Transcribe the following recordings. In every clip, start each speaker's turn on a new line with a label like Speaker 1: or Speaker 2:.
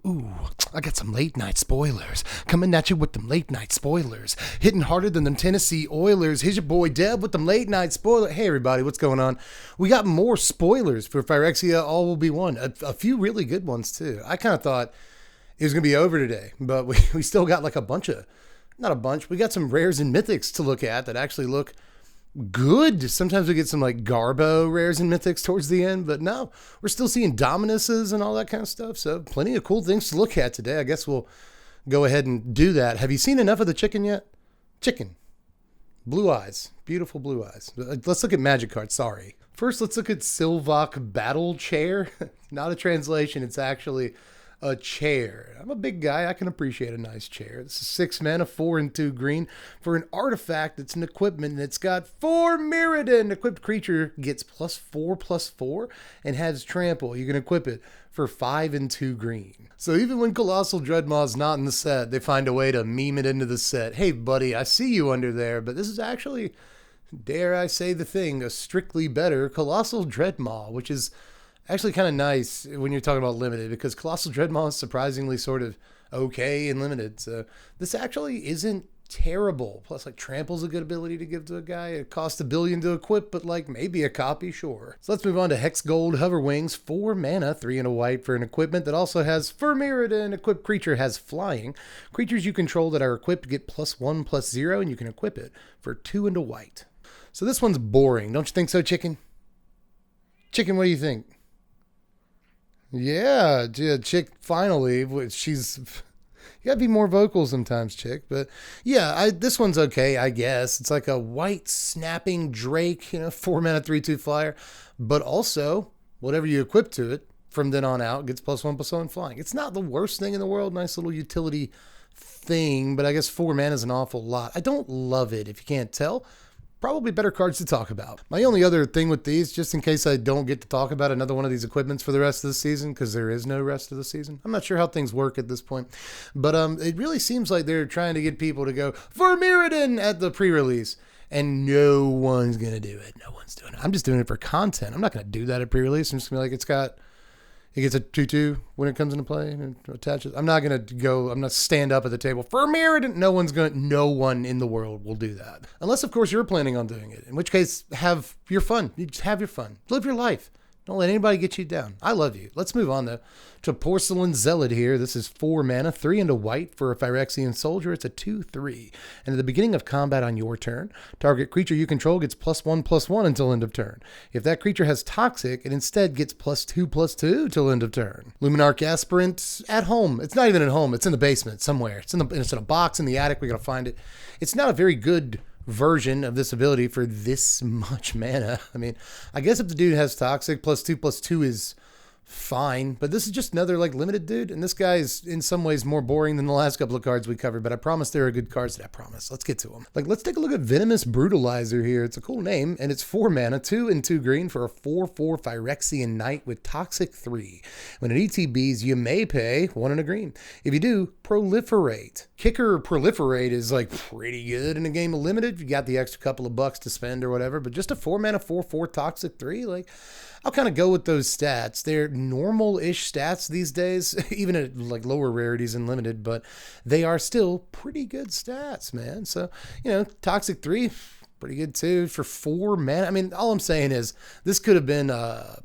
Speaker 1: Ooh, I got some late night spoilers. Coming at you with them late night spoilers. Hitting harder than them Tennessee Oilers. Here's your boy Deb with them late night spoilers. Hey everybody, what's going on? We got more spoilers for Phyrexia, All Will Be One. A few really good ones too. I kind of thought it was going to be over today, but we still got like a bunch of, not a bunch, we got some rares and mythics to look at that actually look good. Sometimes we get some like Garbo rares and mythics towards the end, but no, we're still seeing Dominuses and all that kind of stuff. So plenty of cool things to look at today. I guess we'll go ahead and do that. Have you seen enough of the chicken yet? Chicken. Blue eyes. Beautiful blue eyes. Let's look at magic cards. Sorry. First, let's look at Sylvok Battle Chair. Not a translation. It's actually a chair. I'm a big guy. I can appreciate a nice chair. This is 6 mana, 4 and 2 green for an artifact. It's an equipment and it's got 4 Mirrodin. Equipped creature gets +4/+4 and has trample. You can equip it for 5 and 2 green. So even when Colossal Dreadmaw's not in the set, they find a way to meme it into the set. Hey buddy, I see you under there, but this is actually, dare I say the thing, a strictly better Colossal Dreadmaw, which is actually kind of nice when you're talking about limited, because Colossal Dreadmaw is surprisingly sort of okay in limited. So this actually isn't terrible. Plus, like, Trample's a good ability to give to a guy. It costs $1 billion to equip, but like maybe a copy, sure. So let's move on to Hex Gold Hover Wings. 4 mana, 3 and a white for an equipment that also has Mirrodin. Equipped creature has flying. Creatures you control that are equipped get +1/+0, and you can equip it for 2 and a white. So this one's boring. Don't you think so, Chicken? Chicken, what do you think? Yeah, Chick, finally, she's, you gotta be more vocal sometimes, Chick, but yeah, this one's okay, I guess. It's like a white snapping Drake, 4 mana, 3/2 flyer, but also, whatever you equip to it, from then on out, gets +1/+1 flying. It's not the worst thing in the world, nice little utility thing, but I guess 4 mana is an awful lot. I don't love it, if you can't tell. Probably better cards to talk about. My only other thing with these, just in case I don't get to talk about another one of these equipments for the rest of the season, because there is no rest of the season. I'm not sure how things work at this point, but it really seems like they're trying to get people to go for Mirrodin at the pre-release, and no one's going to do it. No one's doing it. I'm just doing it for content. I'm not going to do that at pre-release. I'm just going to be like, it gets a 2/2 when it comes into play and it attaches. I'm not going to stand up at the table for Mirrodin. No one in the world will do that. Unless, of course, you're planning on doing it. In which case, have your fun. You just have your fun. Live your life. Don't let anybody get you down. I love you. Let's move on, though, to Porcelain Zealot here. This is 4 mana, 3 and a white for a Phyrexian soldier. It's a 2/3. And at the beginning of combat on your turn, target creature you control gets +1/+1 until end of turn. If that creature has Toxic, it instead gets +2/+2 till end of turn. Luminarch Aspirant at home. It's not even at home. It's in the basement somewhere. It's in a box in the attic. We got to find it. It's not a very good version of this ability for this much mana. I mean, I guess if the dude has Toxic, +2/+2 is fine, but this is just another like limited dude, and this guy is in some ways more boring than the last couple of cards we covered, but I promise there are good cards that I promise. Let's get to them. Let's take a look at Venomous Brutalizer here. It's a cool name, and it's 4 mana, 2 and 2 green for a 4/4 Phyrexian Knight with Toxic 3. When it ETBs, you may pay 1 and a green. If you do, proliferate. Kicker proliferate is like pretty good in a game of limited. You got the extra couple of bucks to spend or whatever, but just a 4 mana, 4/4 Toxic 3, I'll kind of go with those stats. They're normal-ish stats these days, even at like lower rarities and limited, but they are still pretty good stats, man. So, Toxic 3, pretty good too for 4 mana. I mean, all I'm saying is this could have been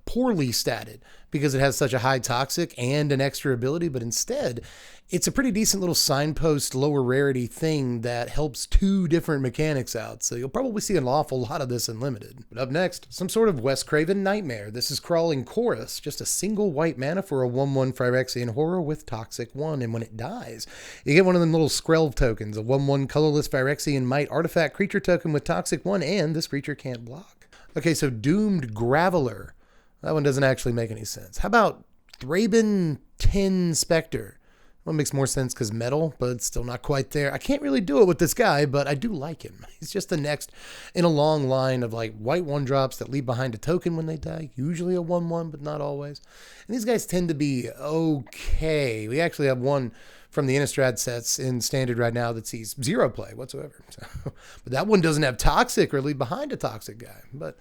Speaker 1: poorly statted because it has such a high Toxic and an extra ability, but instead, it's a pretty decent little signpost, lower rarity thing that helps 2 different mechanics out. So you'll probably see an awful lot of this in limited. But up next, some sort of Wes Craven Nightmare. This is Crawling Chorus, just a single white mana for a 1/1 Phyrexian horror with Toxic 1. And when it dies, you get one of them little Skrelv tokens, a 1/1 colorless Phyrexian Might artifact creature token with Toxic 1, and this creature can't block. Okay, so Doomed Graveler. That one doesn't actually make any sense. How about Thraben Tin Spectre? Well, it makes more sense because metal, but it's still not quite there. I can't really do it with this guy, but I do like him. He's just the next in a long line of like white 1-drops that leave behind a token when they die. Usually a 1/1, but not always. And these guys tend to be okay. We actually have one from the Innistrad sets in Standard right now that sees 0 play whatsoever. So, but that one doesn't have Toxic or leave behind a Toxic guy. But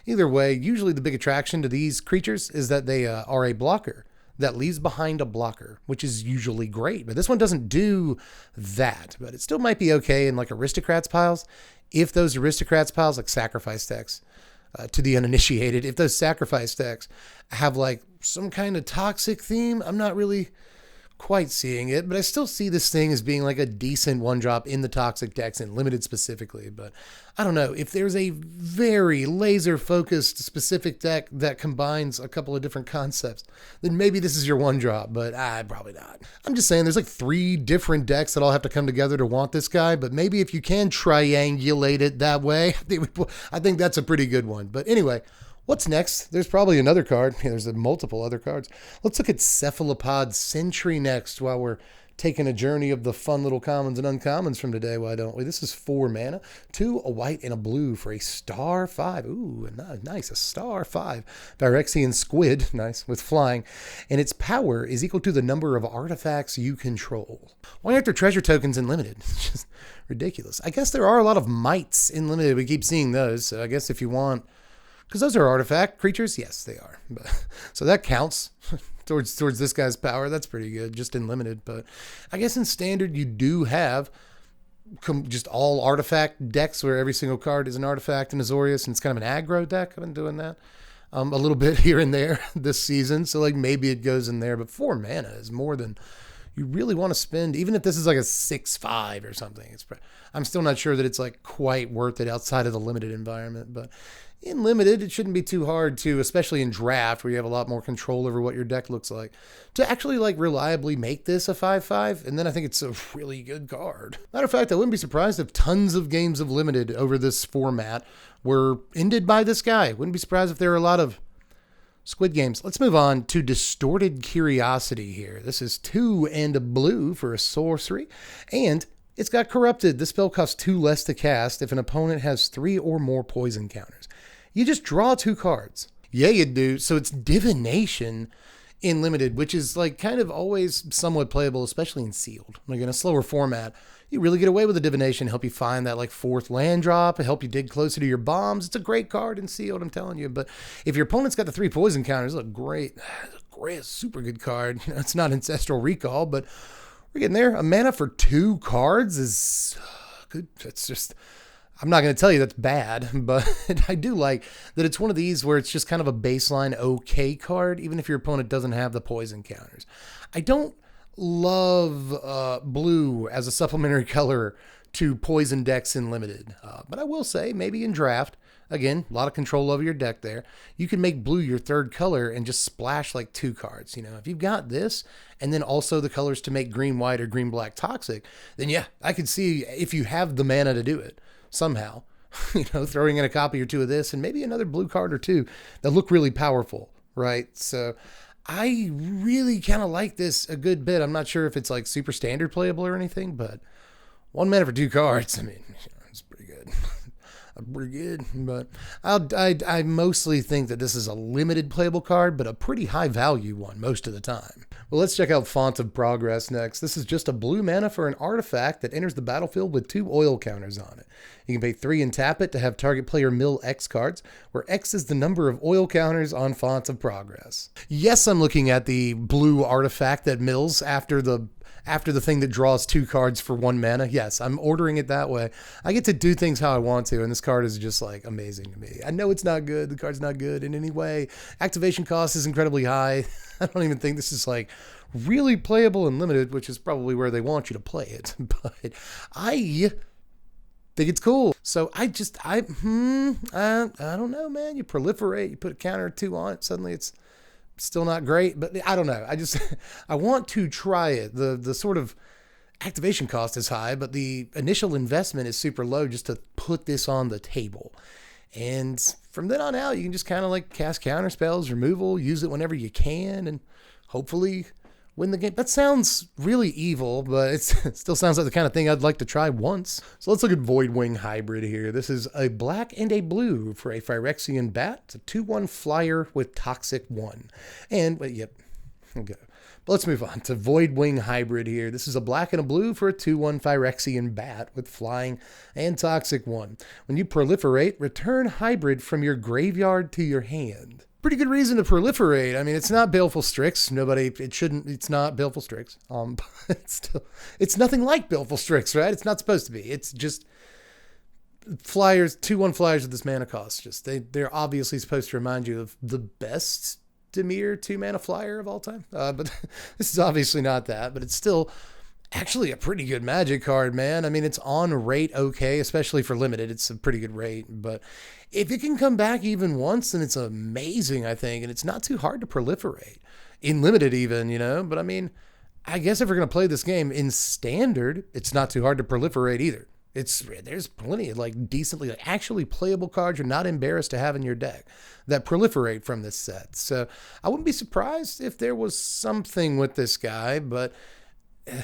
Speaker 1: either way, usually the big attraction to these creatures is that they are a blocker. that leaves behind a blocker, which is usually great. But this one doesn't do that. But it still might be okay in like Aristocrats piles. If those Aristocrats piles, like Sacrifice decks, to the uninitiated, if those Sacrifice decks have like some kind of toxic theme, I'm not really quite seeing it, but I still see this thing as being like a decent one drop in the toxic decks and limited specifically. But I don't know if there's a very laser focused specific deck that combines a couple of different concepts, then maybe this is your one drop, but probably not. I'm just saying there's like 3 different decks that all have to come together to want this guy, but maybe if you can triangulate it that way, I think that's a pretty good one. But anyway, what's next? There's probably another card. Yeah, there's multiple other cards. Let's look at Cephalopod Sentry next while we're taking a journey of the fun little commons and uncommons from today, why don't we? This is 4 mana, 2, a white, and a blue for a star 5. Ooh, nice, a star 5. Phyrexian squid, nice, with flying. And its power is equal to the number of artifacts you control. Why aren't there treasure tokens in limited? It's just ridiculous. I guess there are a lot of mites in limited. We keep seeing those, so I guess if you want... Because those are artifact creatures? Yes, they are. But, so that counts towards this guy's power. That's pretty good, just in limited. But I guess in standard, you do have just all artifact decks where every single card is an artifact in Azorius, and it's kind of an aggro deck. I've been doing that a little bit here and there this season. So like maybe it goes in there, but 4 mana is more than you really want to spend. Even if this is like a 6/5 or something, I'm still not sure that it's like quite worth it outside of the limited environment. But in limited, it shouldn't be too hard to, especially in draft where you have a lot more control over what your deck looks like, to actually like reliably make this a 5/5. And then I think it's a really good card. Matter of fact, I wouldn't be surprised if tons of games of limited over this format were ended by this guy. Wouldn't be surprised if there are a lot of Squid Games. Let's move on to Distorted Curiosity here. This is 2 and a blue for a sorcery, and it's got Corrupted. The spell costs 2 less to cast if an opponent has 3 or more poison counters. You just draw 2 cards. Yeah, you do. So it's Divination in limited, which is like kind of always somewhat playable, especially in sealed. Like in a slower format, you really get away with the Divination, help you find that like 4th land drop, help you dig closer to your bombs. It's a great card in sealed, I'm telling you. But if your opponent's got the 3 poison counters, it's a great, super good card. You know, it's not Ancestral Recall, but we're getting there. A mana for 2 cards is good. It's just... I'm not going to tell you that's bad, but I do like that it's one of these where it's just kind of a baseline okay card, even if your opponent doesn't have the poison counters. I don't love blue as a supplementary color to poison decks in limited, but I will say maybe in draft, again, a lot of control over your deck there, you can make blue your 3rd color and just splash like 2 cards. You know, if you've got this and then also the colors to make green, white, or green, black toxic, then yeah, I could see if you have the mana to do it. Somehow, you know, throwing in a copy or 2 of this and maybe another blue card or 2 that look really powerful, right? So I really kind of like this a good bit. I'm not sure if it's like super standard playable or anything, but 1 mana for 2 cards, I mean, it's pretty good. Pretty good, but I mostly think that this is a limited playable card, but a pretty high value one most of the time. Well, let's check out Font of Progress next. This is just a blue mana for an artifact that enters the battlefield with 2 oil counters on it. You can pay 3 and tap it to have target player mill X cards, where X is the number of oil counters on Font of Progress. Yes, I'm looking at the blue artifact that mills after the thing that draws 2 cards for 1 mana. Yes, I'm ordering it that way. I get to do things how I want to, and this card is just like amazing to me. I know it's not good. The card's not good in any way. Activation cost is incredibly high. I don't even think this is like really playable and limited, which is probably where they want you to play it. But I think it's cool. So I don't know, man. You proliferate, you put a counter or 2 on it, suddenly it's still not great, but I don't know. I want to try it. The sort of activation cost is high, but the initial investment is super low just to put this on the table. And from then on out, you can just kind of like cast counter spells, removal, use it whenever you can, and hopefully win the game. That sounds really evil, but it still sounds like the kind of thing I'd like to try once. So let's look at Voidwing Hybrid here. This is a black and a blue for a Phyrexian bat. It's a 2/1 flyer with Toxic 1. And, but yep, okay. But let's move on to Voidwing Hybrid here. This is a black and a blue for a 2/1 Phyrexian bat with flying and Toxic 1. When you proliferate, return Hybrid from your graveyard to your hand. pretty good reason to proliferate. I mean, it's not Baleful Strix. It's not Baleful Strix. But it's nothing like Baleful Strix, right? It's not supposed to be. It's just flyers, 2/1 flyers with this mana cost. Just they're obviously supposed to remind you of the best Dimir 2-mana flyer of all time. But this is obviously not that, but it's still actually a pretty good Magic card, man. I mean, it's on rate okay, especially for limited. It's a pretty good rate, but if it can come back even once, then it's amazing, I think, and it's not too hard to proliferate in limited even, but I mean, I guess if we're going to play this game in standard, it's not too hard to proliferate either. There's plenty of decently actually playable cards you're not embarrassed to have in your deck that proliferate from this set. So I wouldn't be surprised if there was something with this guy, but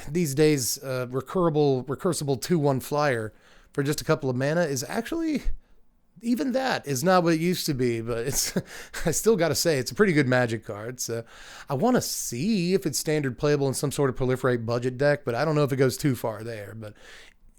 Speaker 1: these days, recursible 2/1 flyer for just a couple of mana is actually, even that is not what it used to be, but I still got to say, it's a pretty good Magic card. So I want to see if it's standard playable in some sort of proliferate budget deck, but I don't know if it goes too far there. But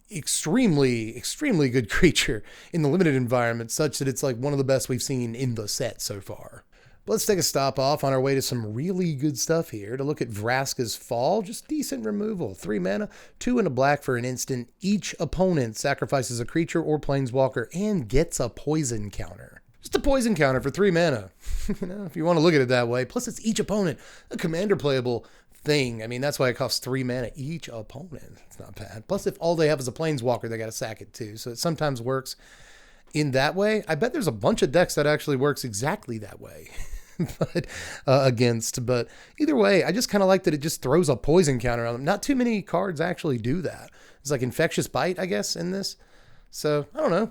Speaker 1: extremely, extremely good creature in the limited environment, such that it's like one of the best we've seen in the set so far. But let's take a stop off on our way to some really good stuff here to look at Vraska's Fall. Just decent removal. 3 mana, 2 and a black for an instant. Each opponent sacrifices a creature or planeswalker and gets a poison counter. Just a poison counter for 3 mana. If you want to look at it that way. Plus it's each opponent. A commander playable thing. I mean, that's why it costs 3 mana each opponent. It's not bad. Plus if all they have is a planeswalker, they got to sack it too. So it sometimes works in that way. I bet there's a bunch of decks that actually works exactly that way. But either way, I just kind of like that it just throws a poison counter on them. Not too many cards actually do that. It's like Infectious Bite, I guess, in this. So I don't know.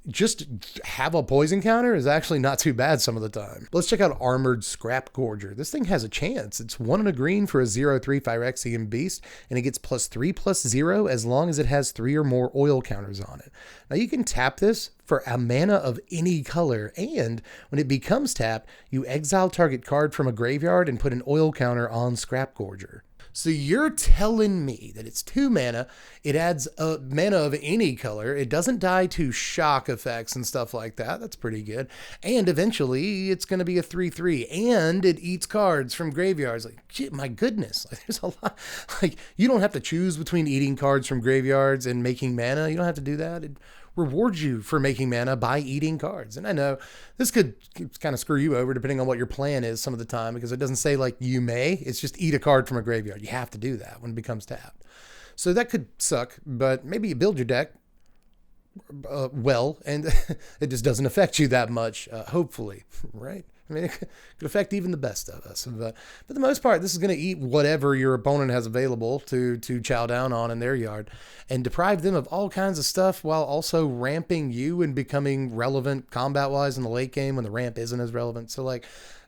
Speaker 1: Just have a poison counter is actually not too bad some of the time. But let's check out Armored Scrap Gorger. This thing has a chance. It's 1 and a green for a 0/3 Phyrexian Beast, and it gets +3/+0 as long as it has 3 or more oil counters on it. Now you can tap this for a mana of any color, and when it becomes tapped, you exile target card from a graveyard and put an oil counter on Scrap Gorger. So you're telling me that it's 2 mana, it adds a mana of any color, it doesn't die to shock effects and stuff like that, that's pretty good, and eventually it's going to be a 3/3, and it eats cards from graveyards. Like, shit, my goodness, there's a lot. You don't have to choose between eating cards from graveyards and making mana, you don't have to do that. It rewards you for making mana by eating cards. And I know this could kind of screw you over depending on what your plan is some of the time, because it doesn't say you may, it's just eat a card from a graveyard. You have to do that when it becomes tapped. So that could suck, but maybe you build your deck well, and it just doesn't affect you that much, hopefully, right? I mean, it could affect even the best of us. But for the most part, this is going to eat whatever your opponent has available to chow down on in their yard and deprive them of all kinds of stuff while also ramping you and becoming relevant combat-wise in the late game when the ramp isn't as relevant. So,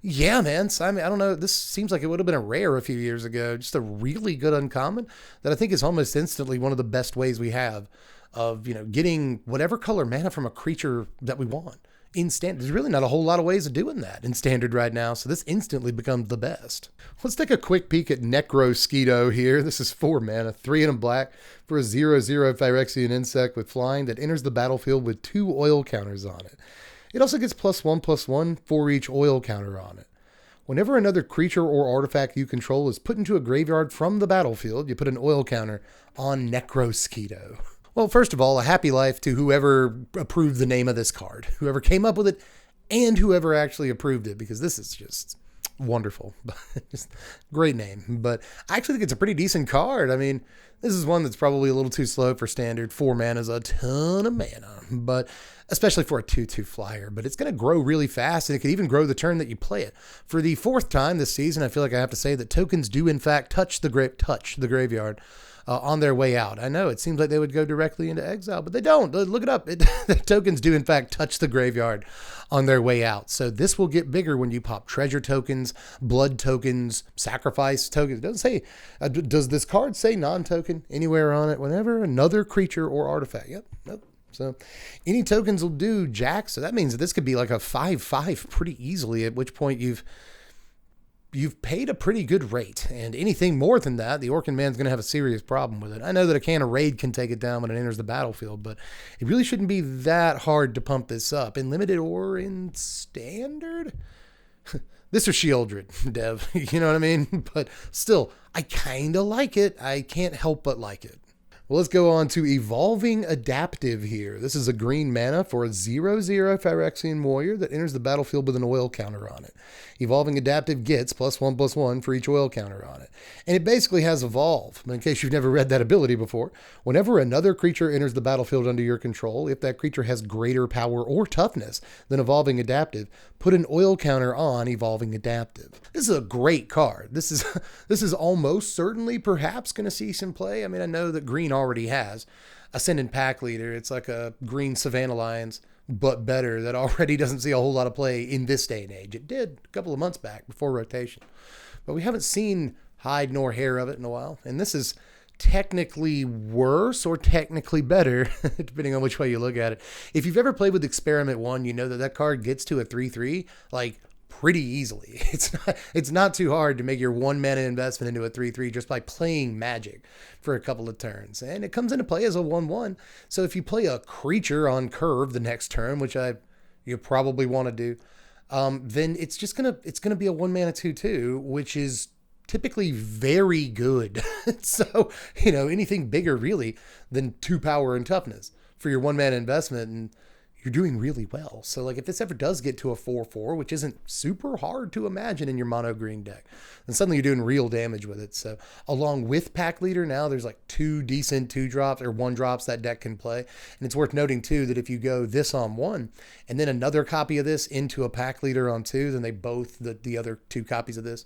Speaker 1: yeah, man. So, I mean, I don't know. This seems like it would have been a rare a few years ago. Just a really good uncommon that I think is almost instantly one of the best ways we have of, getting whatever color mana from a creature that we want. In standard, there's really not a whole lot of ways of doing that in standard right now, so this instantly becomes the best. Let's take a quick peek at Necrosquito here. This is 4 mana, 3 and a black for a 0/0 Phyrexian insect with flying that enters the battlefield with 2 oil counters on it. It also gets +1/+1 for each oil counter on it. Whenever another creature or artifact you control is put into a graveyard from the battlefield, you put an oil counter on Necrosquito. Well, first of all, a happy life to whoever approved the name of this card, whoever came up with it, and whoever actually approved it, because this is just wonderful. Just great name. But I actually think it's a pretty decent card. I mean, this is one that's probably a little too slow for standard. 4 mana is a ton of mana, but especially for a 2/2 flyer. But it's going to grow really fast, and it could even grow the turn that you play it. For the 4th time this season, I feel like I have to say that tokens do in fact touch the graveyard on their way out. I know it seems like they would go directly into exile, but they don't. Look it up. The tokens do in fact touch the graveyard on their way out. So this will get bigger when you pop treasure tokens, blood tokens, sacrifice tokens. It doesn't say, does this card say non-token anywhere on it? Whenever another creature or artifact. Yep. Nope. So any tokens will do, Jack. So that means that this could be like a 5/5 pretty easily, at which point you've you've paid a pretty good rate, and anything more than that, the Orkin Man's going to have a serious problem with it. I know that a can of Raid can take it down when it enters the battlefield, but it really shouldn't be that hard to pump this up in limited or in standard. This or Shieldred, Dev, you know what I mean? But still, I kind of like it. I can't help but like it. Well, let's go on to Evolving Adaptive here. This is a green mana for a 0/0 Phyrexian warrior that enters the battlefield with an oil counter on it. Evolving Adaptive gets +1/+1 for each oil counter on it. And it basically has Evolve. But in case you've never read that ability before, whenever another creature enters the battlefield under your control, if that creature has greater power or toughness than Evolving Adaptive, put an oil counter on Evolving Adaptive. This is a great card. This is almost certainly perhaps going to see some play. I mean, I know that green already has Ascendant Pack Leader. It's like a green Savannah Lions, but better, that already doesn't see a whole lot of play in this day and age. It did a couple of months back before rotation, but we haven't seen hide nor hair of it in a while. And this is technically worse or technically better, depending on which way you look at it. If you've ever played with Experiment 1, you know that that card gets to a 3/3 like pretty easily. It's not too hard to make your 1 mana investment into a 3/3 just by playing Magic for a couple of turns. And it comes into play as a 1/1. So if you play a creature on curve the next turn, which you probably want to do, then it's gonna be a 1 mana 2/2, which is typically very good. So, anything bigger really than 2 power and toughness for your 1 mana investment, and you're doing really well. So like if this ever does get to a 4/4, which isn't super hard to imagine in your mono green deck, then suddenly you're doing real damage with it. So along with Pack Leader, now there's like 2 decent 2-drops or 1-drops that deck can play. And it's worth noting too that if you go this on 1 and then another copy of this into a Pack Leader on 2, then they both, the other 2 copies of this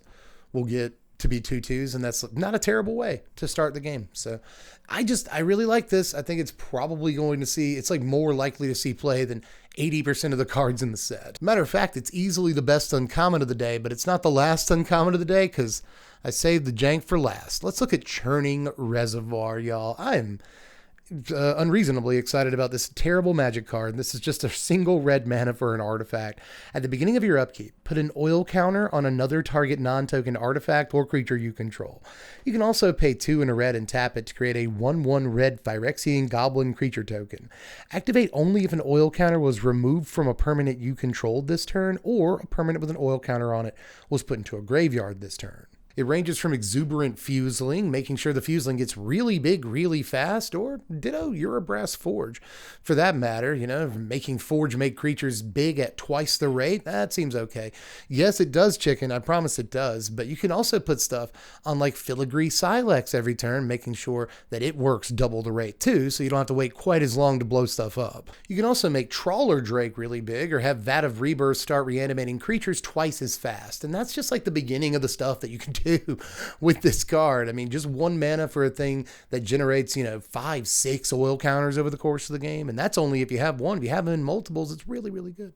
Speaker 1: will get to be 2/2s, and that's not a terrible way to start the game. So I really like this. I think it's probably going to see, it's like more likely to see play than 80% of the cards in the set. Matter of fact, it's easily the best uncommon of the day, but it's not the last uncommon of the day because I saved the jank for last. Let's look at Churning Reservoir, y'all. I'm unreasonably excited about this terrible Magic card. This is just a single red mana for an artifact. At the beginning of your upkeep, put an oil counter on another target non-token artifact or creature you control. You can also pay 2 and a red and tap it to create a 1/1 red Phyrexian Goblin creature token. Activate only if an oil counter was removed from a permanent you controlled this turn, or a permanent with an oil counter on it was put into a graveyard this turn. It ranges from Exuberant Fuseling, making sure the Fuseling gets really big really fast, or ditto Urabrass Forge. For that matter, making Forge make creatures big at twice the rate, that seems okay. Yes, it does, chicken, I promise it does, but you can also put stuff on like Filigree Silex every turn, making sure that it works double the rate too, so you don't have to wait quite as long to blow stuff up. You can also make Trawler Drake really big, or have Vat of Rebirth start reanimating creatures twice as fast, and that's just like the beginning of the stuff that you can do with this card. I mean, just 1 mana for a thing that generates, 5, 6 oil counters over the course of the game. And that's only if you have one. If you have them in multiples, it's really, really good.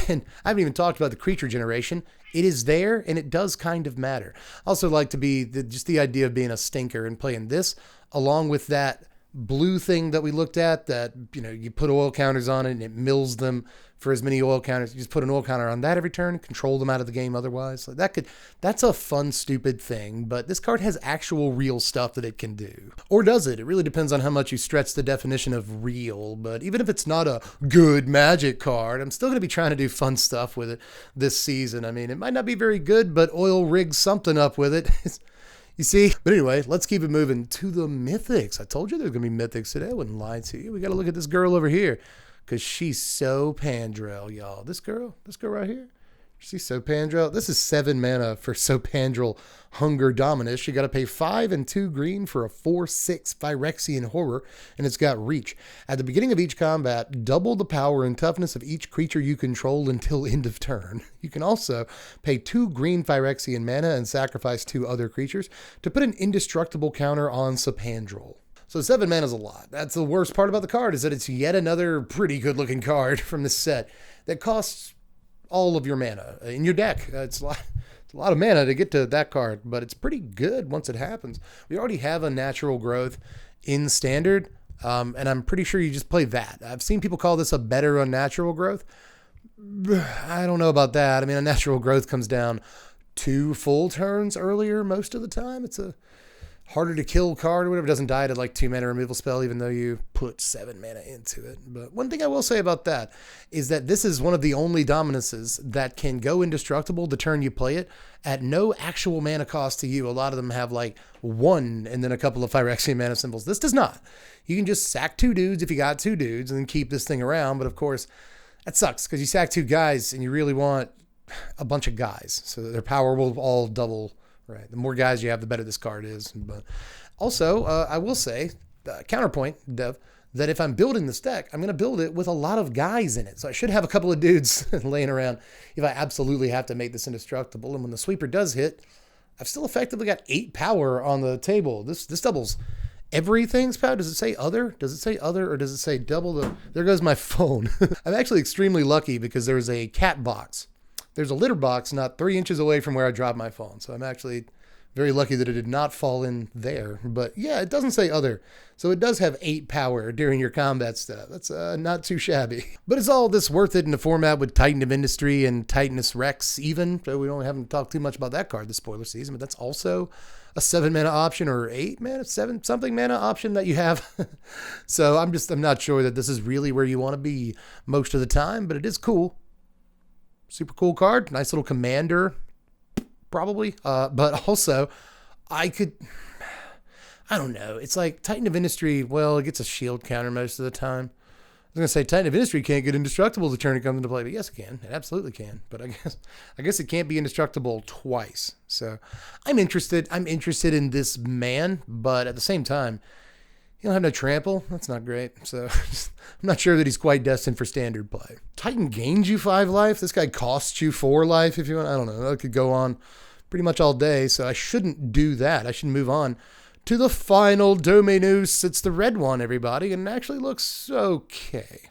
Speaker 1: And I haven't even talked about the creature generation. It is there, and it does kind of matter. I also like to be just the idea of being a stinker and playing this along with that blue thing that we looked at, that you put oil counters on it and it mills them for as many oil counters. You just put an oil counter on that every turn, control them out of the game otherwise. So that's a fun, stupid thing, but this card has actual real stuff that it can do. Or does it? It really depends on how much you stretch the definition of real, but even if it's not a good Magic card, I'm still going to be trying to do fun stuff with it this season. I mean, it might not be very good, but oil rigs something up with it. You see? But anyway, let's keep it moving to the Mythics. I told you there's going to be Mythics today. I wouldn't lie to you. We got to look at this girl over here because she's so Pandrel, y'all. This girl right here. She's so Pandrel. This is 7 mana for so Pandrel Hunger Dominus. You got to pay 5 and 2 green for a 4/6 Phyrexian Horror, and it's got reach. At the beginning of each combat, double the power and toughness of each creature you control until end of turn. You can also pay 2 green Phyrexian mana and sacrifice 2 other creatures to put an indestructible counter on Sapandrel. So 7 mana is a lot. That's the worst part about the card, is that it's yet another pretty good looking card from this set that costs all of your mana in your deck. It's a lot of mana to get to that card, but it's pretty good once it happens. We already have a natural growth in standard, and I'm pretty sure you just play that. I've seen people call this a better unnatural growth. I don't know about that. I mean, a natural growth comes down 2 full turns earlier most of the time. It's a harder to kill card or whatever. It doesn't die to like 2 mana removal spell, even though you put 7 mana into it. But one thing I will say about that is that this is one of the only Dominuses that can go indestructible the turn you play it at no actual mana cost to you. A lot of them have like 1 and then a couple of Phyrexia mana symbols. This does not. You can just sack 2 dudes if you got 2 dudes and then keep this thing around. But of course, that sucks because you sack 2 guys and you really want a bunch of guys so that their power will all double. Right. The more guys you have, the better this card is. But also, I will say, counterpoint, Dev, that if I'm building this deck, I'm going to build it with a lot of guys in it. So I should have a couple of dudes laying around if I absolutely have to make this indestructible. And when the sweeper does hit, I've still effectively got 8 power on the table. This doubles everything's power. Does it say other? Does it say other or does it say double the... There goes my phone. I'm actually extremely lucky because there's a cat box. There's a litter box not 3 inches away from where I dropped my phone. So I'm actually very lucky that it did not fall in there. But yeah, it doesn't say other. So it does have 8 power during your combat stuff. That's not too shabby. But is all this worth it in a format with Titan of Industry and Titanus Rex even? So we haven't talked too much about that card this spoiler season, but that's also a 7 mana option or 8 mana, 7 something mana option that you have. So I'm not sure that this is really where you want to be most of the time, but it is cool. Super cool card. Nice little commander, probably. But also, I don't know. It's like Titan of Industry, well, it gets a shield counter most of the time. I was going to say Titan of Industry can't get indestructible the turn it comes into play, but yes, it can. It absolutely can. But I guess it can't be indestructible twice. So I'm interested. I'm interested in this man, but at the same time, he don't have no trample. That's not great. So I'm not sure that he's quite destined for standard play. Titan gains you 5 life. This guy costs you 4 life if you want. I don't know. That could go on pretty much all day. So I shouldn't do that. I should move on to the final Dominus. It's the red one, everybody. And it actually looks okay.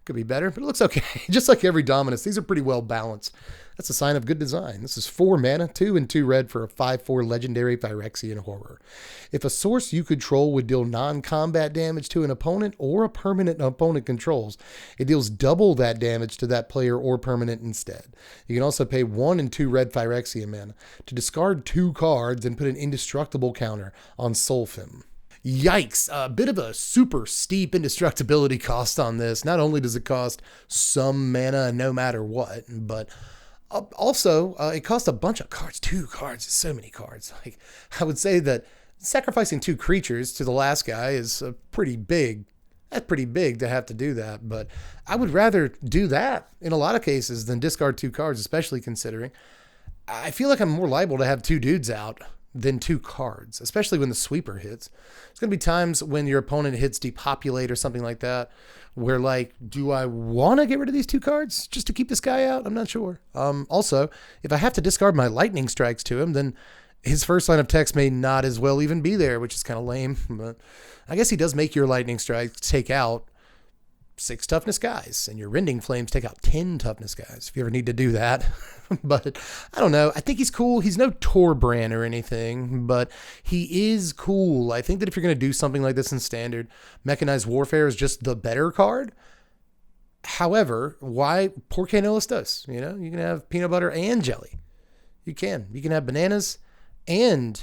Speaker 1: Could be better, but it looks okay. Just like every Dominus, these are pretty well balanced. That's a sign of good design. This is 4 mana, 2 and 2 red for a 5/4 legendary Phyrexian horror. If a source you control would deal non-combat damage to an opponent or a permanent opponent controls, it deals double that damage to that player or permanent instead. You can also pay 1 and 2 red Phyrexian mana to discard 2 cards and put an indestructible counter on Solfim. Yikes, a bit of a super steep indestructibility cost on this. Not only does it cost some mana no matter what, but also it costs a bunch of cards. 2 cards, so many cards. Like, I would say that sacrificing 2 creatures to the last guy is pretty big. That's pretty big to have to do that, but I would rather do that in a lot of cases than discard 2 cards, especially considering I feel like I'm more liable to have 2 dudes out than 2 cards, especially when the sweeper hits. There's going to be times when your opponent hits depopulate or something like that, where like, do I want to get rid of these 2 cards just to keep this guy out? I'm not sure. Also, if I have to discard my lightning strikes to him, then his first line of text may not as well even be there, which is kind of lame. But I guess he does make your lightning strikes take out 6 toughness guys, and your rending flames take out 10 toughness guys if you ever need to do that. But I don't know. I think he's cool. He's no Torbran or anything, but he is cool. I think that if you're going to do something like this in standard, Mechanized Warfare is just the better card. However, why ¿Por qué no estos? You know, you can have peanut butter and jelly. You can have bananas and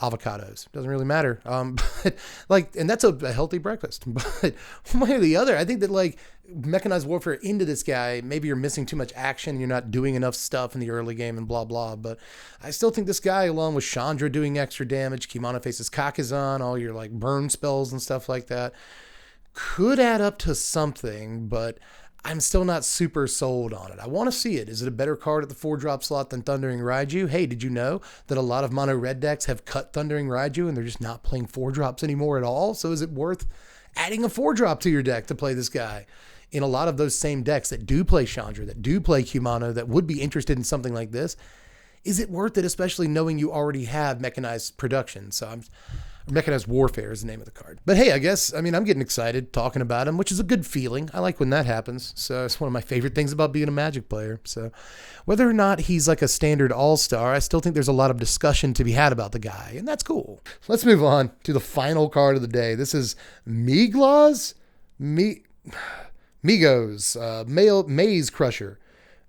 Speaker 1: avocados. Doesn't really matter. But like, and that's a healthy breakfast. But one way or the other, I think that like Mechanized Warfare into this guy, maybe you're missing too much action. You're not doing enough stuff in the early game and blah, blah. But I still think this guy, along with Chandra doing extra damage, Kimana Face's Kakazan, all your like burn spells and stuff like that, could add up to something, but I'm still not super sold on it. I want to see it. Is it a better card at the 4-drop slot than Thundering Raiju? Hey, did you know that a lot of mono red decks have cut Thundering Raiju and they're just not playing 4-drops anymore at all? So is it worth adding a 4-drop to your deck to play this guy? In a lot of those same decks that do play Chandra, that do play Kumano, that would be interested in something like this, is it worth it, especially knowing you already have mechanized production? So Mechanized Warfare is the name of the card. But hey, I'm getting excited talking about him, which is a good feeling. I like when that happens. So it's one of my favorite things about being a Magic player. So whether or not he's like a standard all-star, I still think there's a lot of discussion to be had about the guy, and that's cool. Let's move on to the final card of the day. This is Migos, Maze Crusher.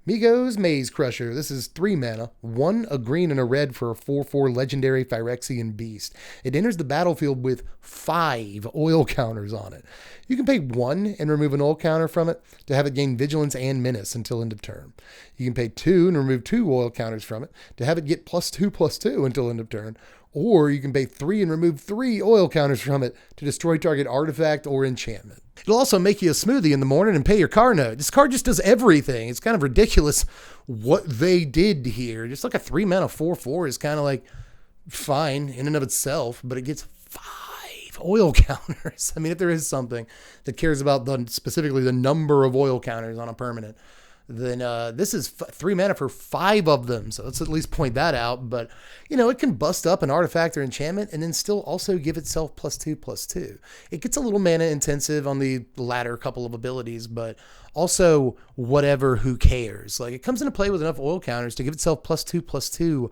Speaker 1: Migo's Maze Crusher. This is 3 mana, 1 a green and a red for a 4/4 legendary Phyrexian beast. It enters the battlefield with 5 oil counters on it. You can pay 1 and remove an oil counter from it to have it gain Vigilance and Menace until end of turn. You can pay 2 and remove 2 oil counters from it to have it get +2/+2 until end of turn. Or you can pay 3 and remove 3 oil counters from it to destroy target artifact or enchantment. It'll also make you a smoothie in the morning and pay your car note. This card just does everything. It's kind of ridiculous what they did here. Just like a 3 mana 4/4 is kind of like fine in and of itself, but it gets 5 oil counters. I mean, if there is something that cares about specifically the number of oil counters on a permanent, then this is 3 mana for 5 of them. So let's at least point that out. But, you know, it can bust up an artifact or enchantment and then still also give itself +2/+2. It gets a little mana intensive on the latter couple of abilities, but also whatever, who cares? Like, it comes into play with enough oil counters to give itself +2/+2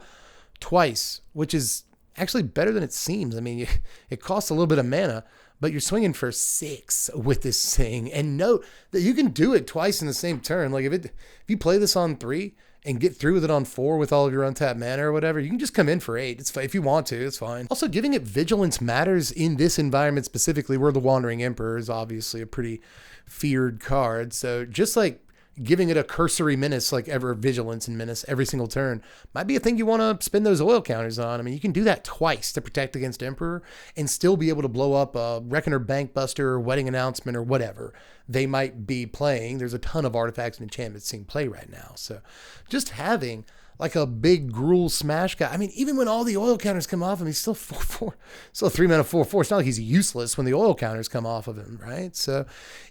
Speaker 1: twice, which is actually better than it seems. I mean, it costs a little bit of mana, but you're swinging for 6 with this thing. And note that you can do it twice in the same turn. Like if you play this on 3 and get through with it on 4 with all of your untapped mana or whatever, you can just come in for 8. It's fine. If you want to, it's fine. Also, giving it Vigilance matters in this environment specifically, where the Wandering Emperor is obviously a pretty feared card. So just like giving it a cursory menace, like ever Vigilance and Menace every single turn, might be a thing you want to spend those oil counters on. I mean, you can do that twice to protect against Emperor and still be able to blow up a Reckoner Bankbuster or Wedding Announcement or whatever they might be playing. There's a ton of artifacts and enchantments seeing play right now. So just having like a big Gruul smash guy. I mean, even when all the oil counters come off him, he's still 4/4, still 3 mana 4/4. It's not like he's useless when the oil counters come off of him, right? So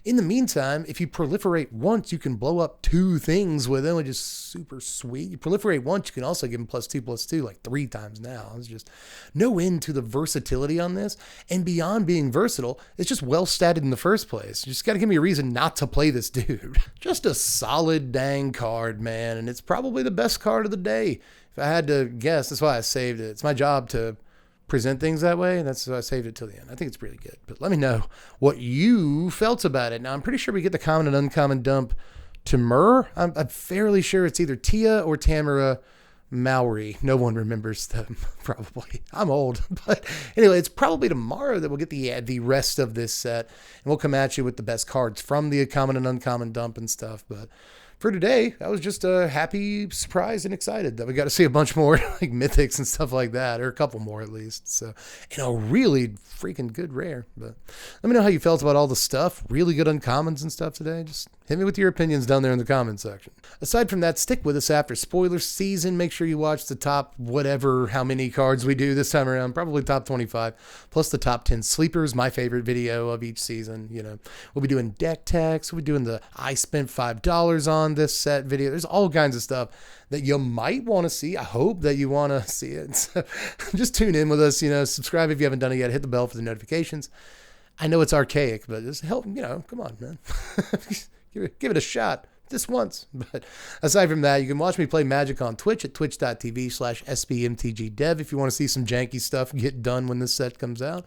Speaker 1: in the meantime, if you proliferate once, you can blow up 2 things with him, which is super sweet. You proliferate once, you can also give him +2/+2 like 3 times now. It's just no end to the versatility on this. And beyond being versatile, it's just well statted in the first place. You just got to give me a reason not to play this dude. Just a solid dang card, man. And it's probably the best card of the day. If I had to guess, that's why I saved it. It's my job to present things that way, and that's why I saved it till the end. I think it's really good. But let me know what you felt about it. Now, I'm pretty sure we get the common and uncommon dump to Myrrh. I'm fairly sure it's either Tia or Tamara Maori. No one remembers them, probably. I'm old. But anyway, it's probably tomorrow that we'll get the rest of this set, and we'll come at you with the best cards from the common and uncommon dump and stuff. But for today, I was just happy, surprised, and excited that we got to see a bunch more like Mythics and stuff like that, or a couple more at least. So, and a really freaking good rare. But let me know how you felt about all the stuff. Really good uncommons and stuff today. Just hit me with your opinions down there in the comments section. Aside from that, stick with us after spoiler season. Make sure you watch the top whatever, how many cards we do this time around. Probably top 25, plus the top 10 sleepers, my favorite video of each season. You know, we'll be doing deck techs. We'll be doing the I spent $5 on this set video. There's all kinds of stuff that you might want to see. I hope that you want to see it. So just tune in with us, you know, subscribe if you haven't done it yet, hit the bell for the notifications. I know it's archaic, but just help, you know, come on, man. Give it a shot this once. But aside from that, you can watch me play Magic on Twitch at twitch.tv/SBMTGDev if you want to see some janky stuff get done when this set comes out.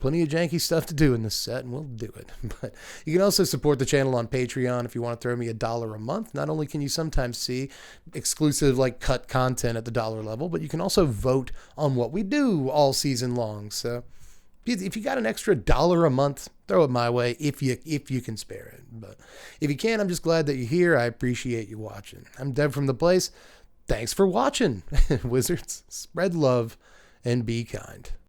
Speaker 1: Plenty of janky stuff to do in this set, and we'll do it. But you can also support the channel on Patreon if you want to throw me $1 a month. Not only can you sometimes see exclusive, like, cut content at the $1 level, but you can also vote on what we do all season long. So if you got an extra $1 a month, throw it my way if you can spare it. But if you can't, I'm just glad that you're here. I appreciate you watching. I'm Deb from The Place. Thanks for watching. Wizards, spread love and be kind.